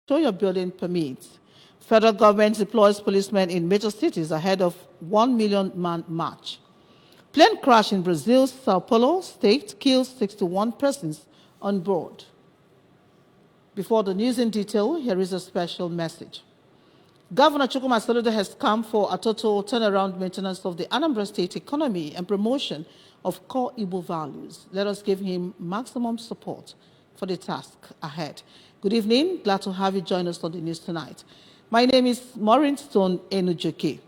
Show your building permits. Federal government deploys policemen in major cities ahead of 1 million man march. Plane crash in Brazil's Sao Paulo state kills 61 persons on board. Before the news in detail, here is a special message. Governor Chukwuma Soludo has come for a total turnaround maintenance of the Anambra State economy and promotion of core Igbo values. Let us give him maximum support for the task ahead. Good evening. Glad to have you join us on the news tonight. My name is Maureen Stone Enujoke.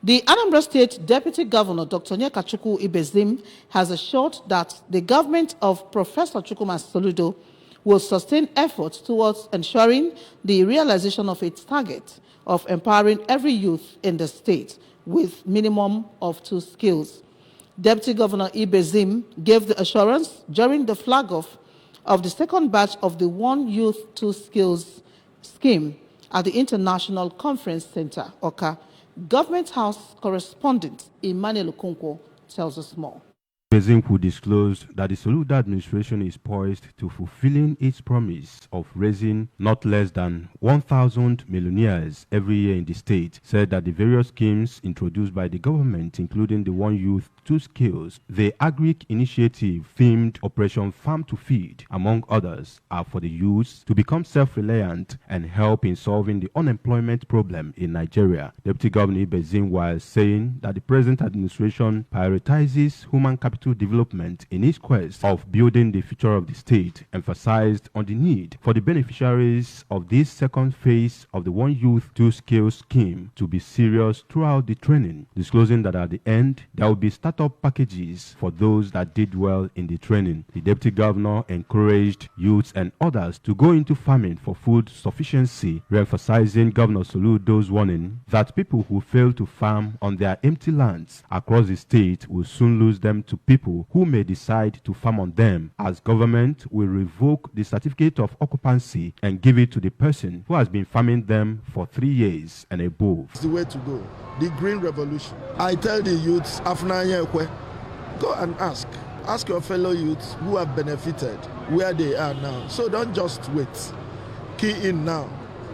The Anambra State Deputy Governor, Dr. Nyakachukwu Ibezim, has assured that the government of Professor Chukwuma Soludo will sustain efforts towards ensuring the realization of its target of empowering every youth in the state with minimum of 2 skills. Deputy Governor Ibezim gave the assurance during the flag-off of the second batch of the One Youth, 2 Skills scheme at the International Conference Center, Oka. Government House correspondent Emmanuel Okonkwo tells us more. Ibezim disclosed that the Soludo administration is poised to fulfilling its promise of raising not less than 1,000 millionaires every year in the state. Said that the various schemes introduced by the government, including the One Youth, 2 Skills, the Agric initiative themed Operation Farm to Feed, among others, are for the youths to become self-reliant and help in solving the unemployment problem in Nigeria. Deputy Governor Ibezim, while saying that the present administration prioritizes human capital development in its quest of building the future of the state, emphasized on the need for the beneficiaries of this second phase of the One Youth, 2 Skills scheme to be serious throughout the training, disclosing that at the end there will be startup packages for those that did well in the training. The deputy governor encouraged youths and others to go into farming for food sufficiency, re-emphasizing Governor Soludo's warning that people who fail to farm on their empty lands across the state will soon lose them to people who may decide to farm on them, as government will revoke the certificate of occupancy and give it to the person who has been farming them for 3 years and above. It's the way to go. The green revolution. I tell the youths, go and ask. Ask your fellow youths who have benefited where they are now. So don't just wait. Key in now.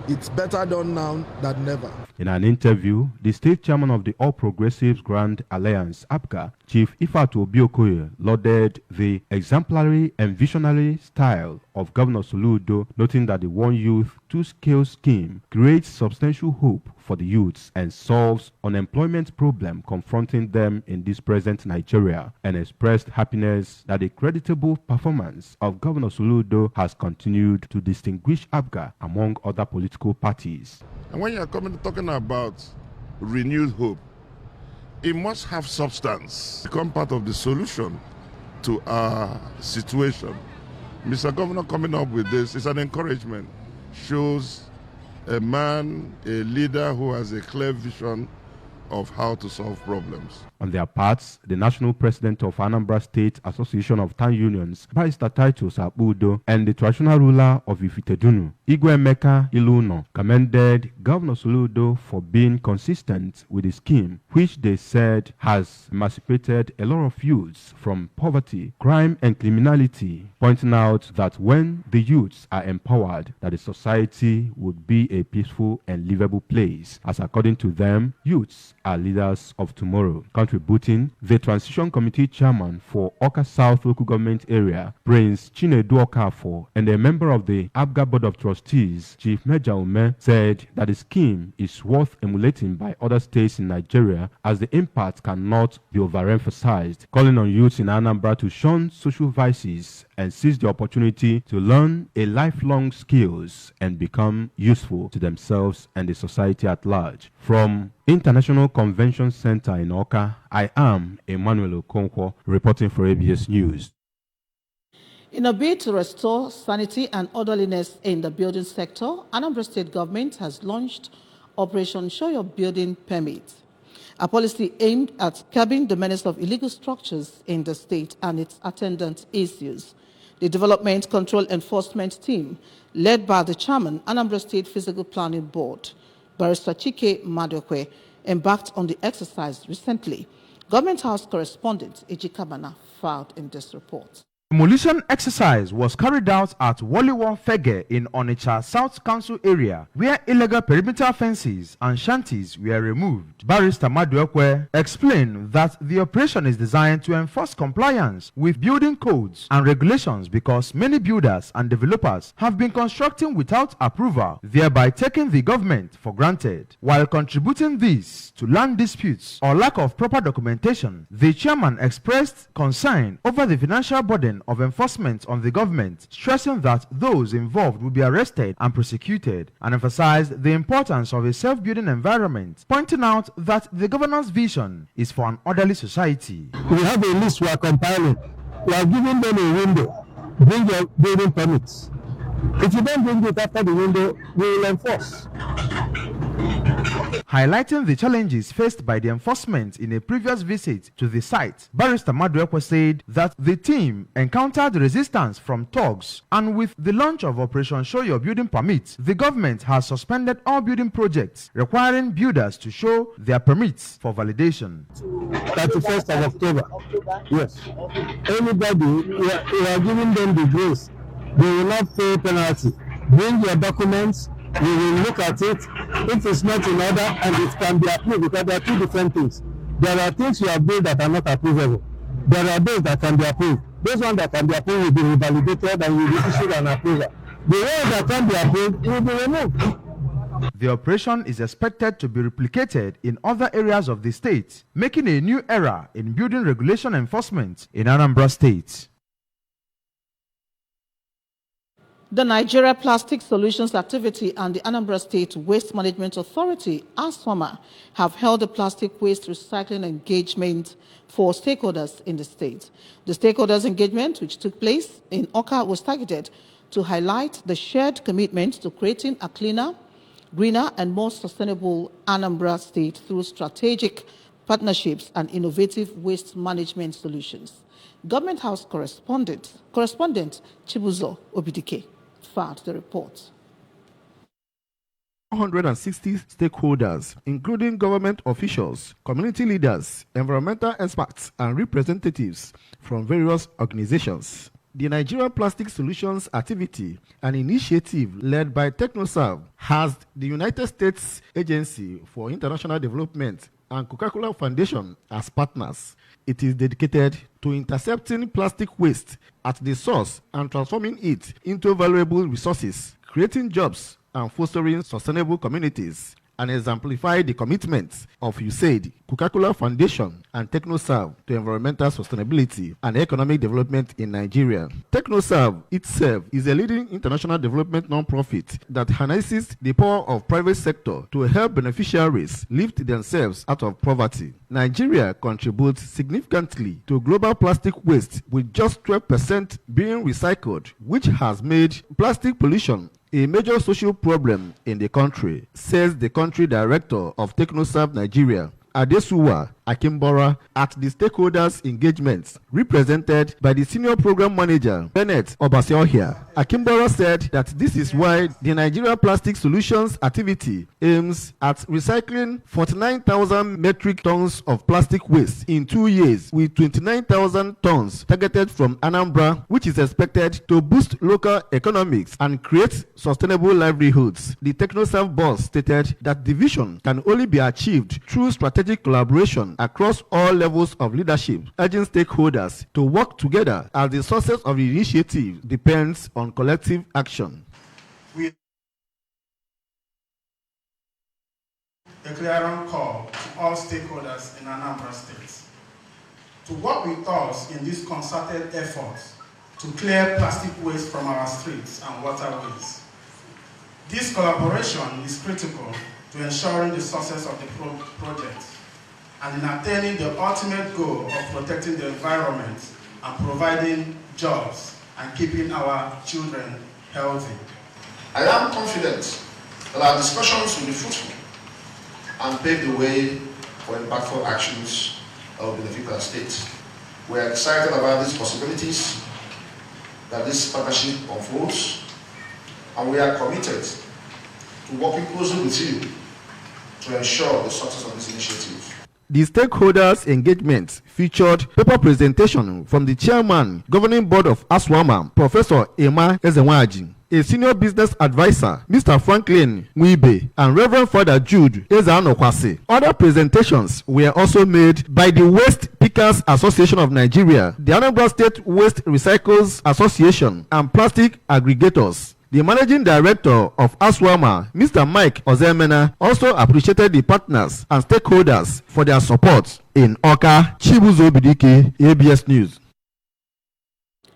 It's better done now than never. In an interview, the state chairman of the All Progressives Grand Alliance, APGA, Chief Ifatu Obiokoye, lauded the exemplary and visionary style of Governor Soludo, noting that the One Youth, 2 Skills scheme creates substantial hope for the youths and solves unemployment problem confronting them in this present Nigeria, and expressed happiness that the creditable performance of Governor Soludo has continued to distinguish APGA among other political parties. And when you're talking about renewed hope, it must have substance, become part of the solution to our situation. Mr. Governor coming up with this is an encouragement, shows a man, a leader who has a clear vision of how to solve problems. On their parts, the national president of Anambra State Association of Town Unions, Barrister Titus Abudo, and the traditional ruler of Ifitedunu, Igwe Emeka Iluno, commended Governor Soludo for being consistent with the scheme, which they said has emancipated a lot of youths from poverty, crime, and criminality, pointing out that when the youths are empowered, that the society would be a peaceful and livable place, as according to them, youths are leaders of tomorrow. Contributing, the Transition Committee Chairman for Oka South Local Government Area, Prince Chinedu Okafo, and a member of the APGA Board of Trustees, Chief Meja Ume, said that the scheme is worth emulating by other states in Nigeria, as the impact cannot be overemphasized, calling on youths in Anambra to shun social vices and seize the opportunity to learn a lifelong skills and become useful to themselves and the society at large. From International Convention Center in Oka, I am Emmanuel Okonkwo, reporting for ABS News. In a bid to restore sanity and orderliness in the building sector, Anambra State government has launched Operation Show Your Building Permit, a policy aimed at curbing the menace of illegal structures in the state and its attendant issues. The Development Control Enforcement Team, led by the chairman, Anambra State Physical Planning Board, Barrister Chike Madokwe, embarked on the exercise recently. Government House correspondent Eji Kabana filed in this report. Demolition exercise was carried out at Waliwo Fege in Onitsha South Council area, where illegal perimeter fences and shanties were removed. Barrister Maduekwe explained that the operation is designed to enforce compliance with building codes and regulations because many builders and developers have been constructing without approval, thereby taking the government for granted. While contributing this to land disputes or lack of proper documentation, the chairman expressed concern over the financial burden of enforcement on the government, stressing that those involved will be arrested and prosecuted, and emphasized the importance of a self-building environment, pointing out that the governor's vision is for an orderly society. We have a list we are compiling. We are giving them a window. Bring your building permits. If you don't bring it after the window, we will enforce. Highlighting the challenges faced by the enforcement in a previous visit to the site, Barrister Maduekwe said that the team encountered resistance from thugs, and with the launch of Operation Show Your Building Permit, the government has suspended all building projects requiring builders to show their permits for validation. 31st of October. Yes. Anybody, we are giving them the grace. They will not pay penalty. Bring your documents. We will look at it. If it's not in order and it can be approved, because there are two different things. There are things you have built that are not approvable. There are those that can be approved. Those ones that can be approved will be revalidated and will be issued an approval. The ones that can be approved will be removed. The operation is expected to be replicated in other areas of the state, making a new era in building regulation enforcement in Anambra State. The Nigeria Plastic Solutions Activity and the Anambra State Waste Management Authority, ASFAMA, have held a plastic waste recycling engagement for stakeholders in the state. The stakeholders' engagement, which took place in Oka, was targeted to highlight the shared commitment to creating a cleaner, greener, and more sustainable Anambra State through strategic partnerships and innovative waste management solutions. Government House correspondent Chibuzo Obidike filed the report. 160 stakeholders, including government officials, community leaders, environmental experts, and representatives from various organizations. The Nigeria Plastic Solutions Activity, an initiative led by TechnoServe, has the United States Agency for International Development and Coca-Cola Foundation as partners. It is dedicated to intercepting plastic waste at the source and transforming it into valuable resources, creating jobs and fostering sustainable communities, and exemplify the commitments of USAID, Coca-Cola Foundation, and TechnoServe to environmental sustainability and economic development in Nigeria. TechnoServe itself is a leading international development non-profit that harnesses the power of private sector to help beneficiaries lift themselves out of poverty. Nigeria contributes significantly to global plastic waste, with just 12% being recycled, which has made plastic pollution a major social problem in the country, says the country director of TechnoServe Nigeria, Adesuwa Akimbora, at the stakeholders' engagements, represented by the senior program manager, Bennett Obasiohia. Akimbora said that this is why the Nigeria Plastic Solutions Activity aims at recycling 49,000 metric tons of plastic waste in 2 years, with 29,000 tons targeted from Anambra, which is expected to boost local economics and create sustainable livelihoods. The TechnoServe boss stated that the vision can only be achieved through strategic collaboration across all levels of leadership, urging stakeholders to work together as the success of the initiative depends on collective action. A clearing call to all stakeholders in Anambra State to work with us in this concerted effort to clear plastic waste from our streets and waterways. This collaboration is critical to ensuring the success of the project and in attaining the ultimate goal of protecting the environment and providing jobs and keeping our children healthy. I am confident that our discussions will be fruitful and pave the way for impactful actions that will benefit our state. We are excited about these possibilities that this partnership unfolds, and we are committed to working closely with you to ensure the success of this initiative. The stakeholders' engagement featured paper presentation from the chairman, governing board of ASWAMA, Professor Emma Ezenwaji, a senior business advisor, Mr. Franklin Mwibe, and Reverend Father Jude Ezanokwase. Other presentations were also made by the Waste Pickers Association of Nigeria, the Anambra State Waste Recyclers Association, and Plastic Aggregators. The managing director of ASWAMA, Mr. Mike Ozemena, also appreciated the partners and stakeholders for their support. In Oka, Chibuzo Bidike, ABS News.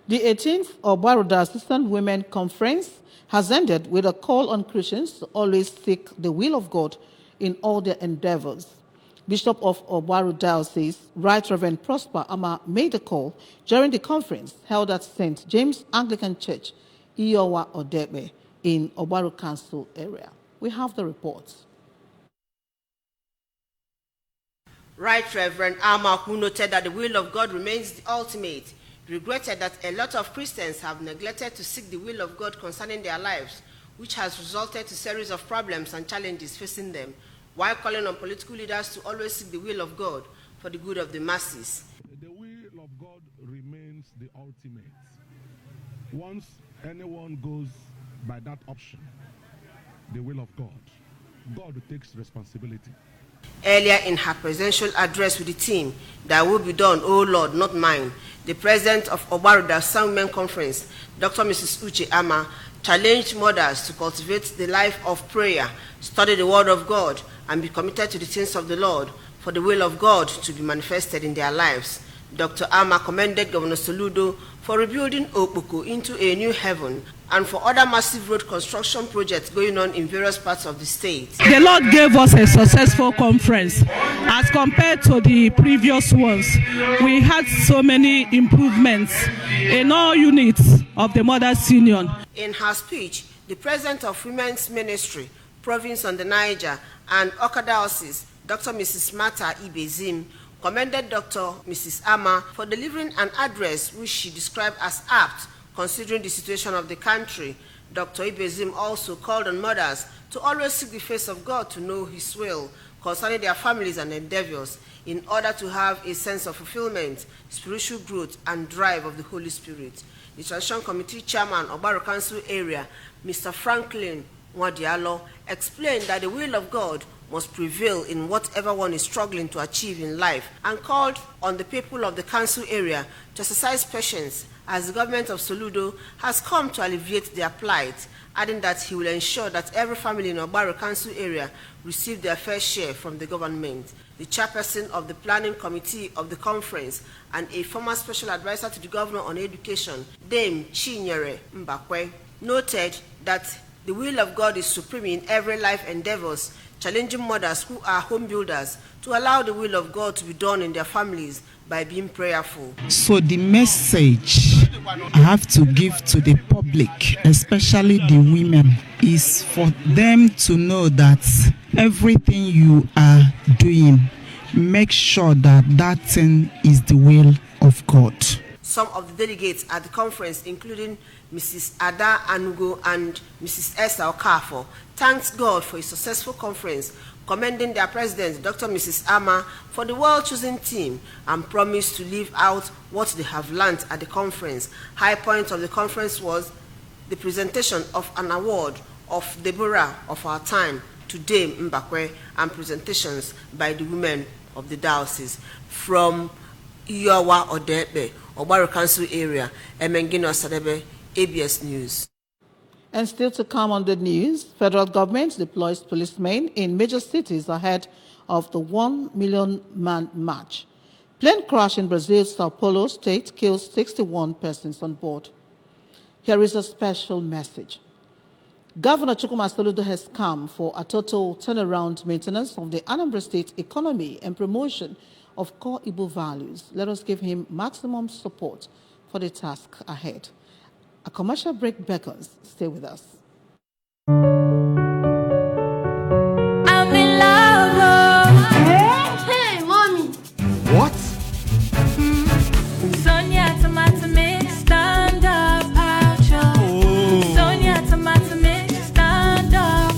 The 18th Obaruda Assistant Women Conference has ended with a call on Christians to always seek the will of God in all their endeavors. Bishop of Obaru Diocese, Right Reverend Prosper Ama, made the call during the conference held at St. James Anglican Church, Iyowa Odebe, in Obaru Council area. We have the reports. Right Reverend Ama, who noted that the will of God remains the ultimate, regretted that a lot of Christians have neglected to seek the will of God concerning their lives, which has resulted to a series of problems and challenges facing them, while calling on political leaders to always seek the will of God for the good of the masses. The will of God remains the ultimate. Once anyone goes by that option, the will of God, God takes responsibility. Earlier in her presidential address with the theme, "Thy will be done, O Lord, not mine," the president of Obaruda Assistant Women Conference, Dr. Mrs. Uche Ama, challenged mothers to cultivate the life of prayer, study the word of God, and be committed to the things of the Lord for the will of God to be manifested in their lives. Dr. Ama commended Governor Soludo for rebuilding Okpoko into a new heaven and for other massive road construction projects going on in various parts of the state. The Lord gave us a successful conference as compared to the previous ones. We had so many improvements in all units of the Mothers Union. In her speech, the president of Women's Ministry, Province on the Niger, and Oka Diocese, Dr. Mrs. Martha Ibezim, commended Dr. Mrs. Ama for delivering an address which she described as apt considering the situation of the country. Dr. Ibezim also called on mothers to always seek the face of God to know His will concerning their families and endeavors in order to have a sense of fulfillment, spiritual growth, and drive of the Holy Spirit. The Transition Committee Chairman of Obaru Council area, Mr. Franklin Nwadialo, explained that the will of God must prevail in whatever one is struggling to achieve in life, and called on the people of the council area to exercise patience as the government of Soludo has come to alleviate their plight, adding that he will ensure that every family in Obaru Council area receive their fair share from the government. The chairperson of the planning committee of the conference and a former special advisor to the governor on education, Dame Chinyere Mbakwe, noted that the will of God is supreme in every life endeavors, challenging mothers who are home builders to allow the will of God to be done in their families by being prayerful. So the message I have to give to the public, especially the women, is for them to know that everything you are doing, make sure that that thing is the will of God. Some of the delegates at the conference, including Mrs. Ada Anugo and Mrs. Esther Okafo, thanked God for a successful conference, commending their president, Dr. Mrs. Ama, for the well-chosen team and promised to live out what they have learned at the conference. High point of the conference was the presentation of an award of Deborah of our time to Dame Mbakwe and presentations by the women of the diocese. From Iyowa Odebe, Obaru Council area, Emengino Sadebe, ABS News. And still to come on the news, federal government deploys policemen in major cities ahead of the 1 million man march. Plane crash in Brazil's Sao Paulo state kills 61 persons on board. Here is a special message. Governor Chukwuma Soludo has come for a total turnaround maintenance of the Anambra State economy and promotion of core Igbo values. Let us give him maximum support for the task ahead. A commercial break beckons. Stay with us. I'm in love. Hey, mommy. What? Sonia tomato mix, stand up, oh. Sonia tomato mix, stand up.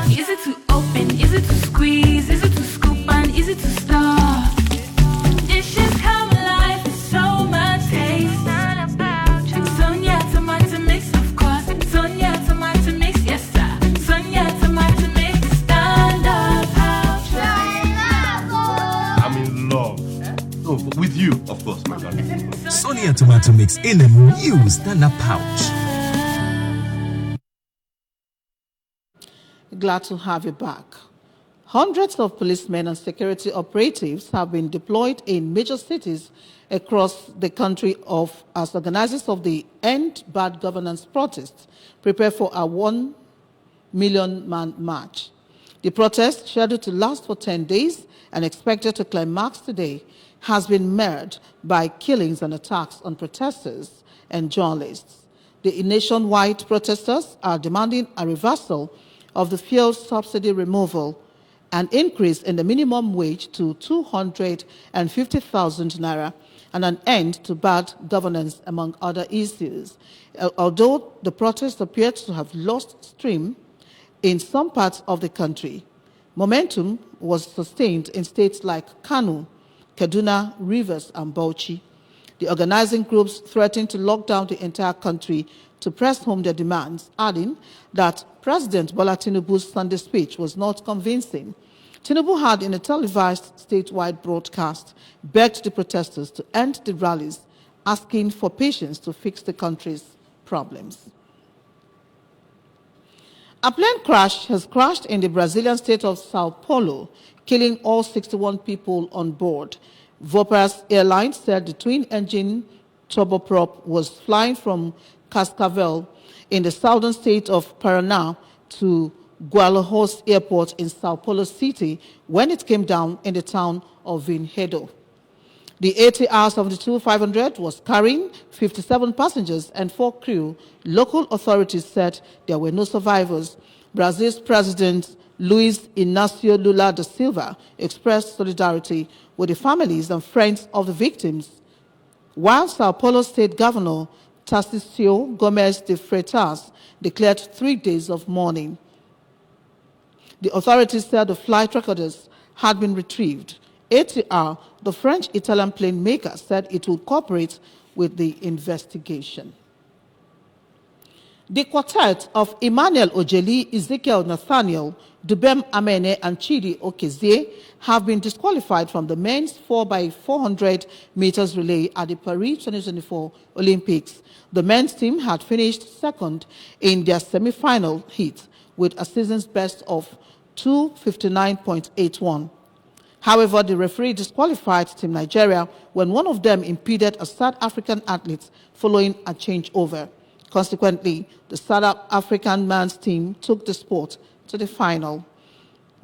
Easy to open, easy to squeeze, easy to scoop, and easy to store. tomato mix in a new standard pouch. Glad to have you back. Hundreds of policemen and security operatives have been deployed in major cities across the country as organizers of the End Bad Governance protests prepare for a 1 million man march. The protest, scheduled to last for 10 days and expected to climax today, has been marred by killings and attacks on protesters and journalists. The nationwide protesters are demanding a reversal of the fuel subsidy removal, an increase in the minimum wage to 250,000 naira, and an end to bad governance, among other issues. Although the protests appear to have lost steam in some parts of the country, momentum was sustained in states like Kano, Kaduna, Rivers, and Bauchi. The organizing groups threatened to lock down the entire country to press home their demands, adding that President Bola Tinubu's Sunday speech was not convincing. Tinubu had, in a televised statewide broadcast, begged the protesters to end the rallies, asking for patience to fix the country's problems. A plane crash has crashed in the Brazilian state of Sao Paulo, killing all 61 people on board. Vopaz Airlines said the twin-engine turboprop was flying from Cascavel in the southern state of Paraná to Guarulhos Airport in Sao Paulo City when it came down in the town of Vinhedo. The ATR 72-500 was carrying 57 passengers and 4 crew. Local authorities said there were no survivors. Brazil's President Luiz Inácio Lula da Silva expressed solidarity with the families and friends of the victims, while Sao Paulo State Governor Tarcísio Gomes de Freitas declared 3 days of mourning. The authorities said the flight recorders had been retrieved. ATR, the French-Italian plane maker, said it will cooperate with the investigation. The quartet of Emmanuel Ojeli, Ezekiel Nathaniel, Dubem Amene, and Chidi Okezie have been disqualified from the men's 4x400 meters relay at the Paris 2024 Olympics. The men's team had finished second in their semi-final heat with a season's best of 2:59.81. However, the referee disqualified Team Nigeria when one of them impeded a South African athlete following a changeover. Consequently, the South African men's team took the sport to the final.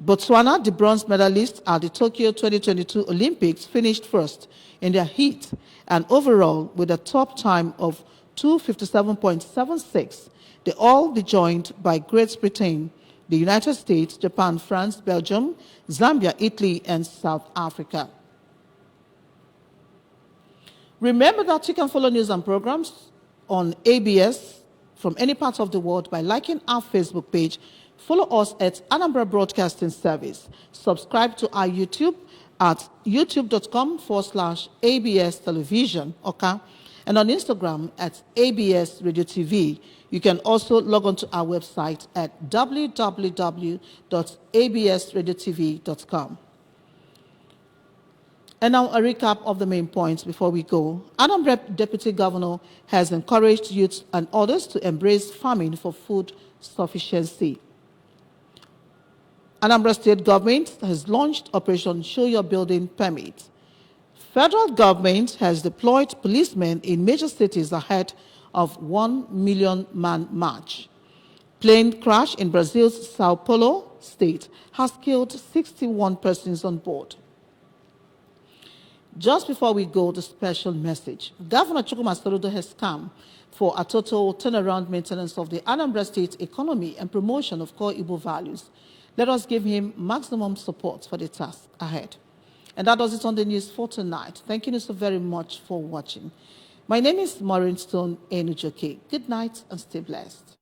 Botswana, the bronze medalists at the Tokyo 2022 Olympics, finished first in their heat and overall with a top time of 2:57.76. They all be joined by Great Britain, the United States, Japan, France, Belgium, Zambia, Italy, and South Africa. Remember that you can follow news and programs on ABS from any part of the world by liking our Facebook page. Follow us at Anambra Broadcasting Service. Subscribe to our YouTube at youtube.com/ABS Television, okay? And on Instagram at ABS Radio TV. You can also log on to our website at www.absradiotv.com. And now a recap of the main points before we go. Anambra Deputy Governor has encouraged youth and others to embrace farming for food sufficiency. Anambra State Government has launched Operation Show Your Building Permit. Federal government has deployed policemen in major cities ahead of 1 million man march. Plane crash in Brazil's Sao Paulo state has killed 61 persons on board. Just before we go, the special message. Governor Chukwuma Soludo has come for a total turnaround maintenance of the Anambra State economy and promotion of core Igbo values. Let us give him maximum support for the task ahead. And that does it on the news for tonight. Thank you so very much for watching. My name is Maureen Stone Enujoke. Good night and stay blessed.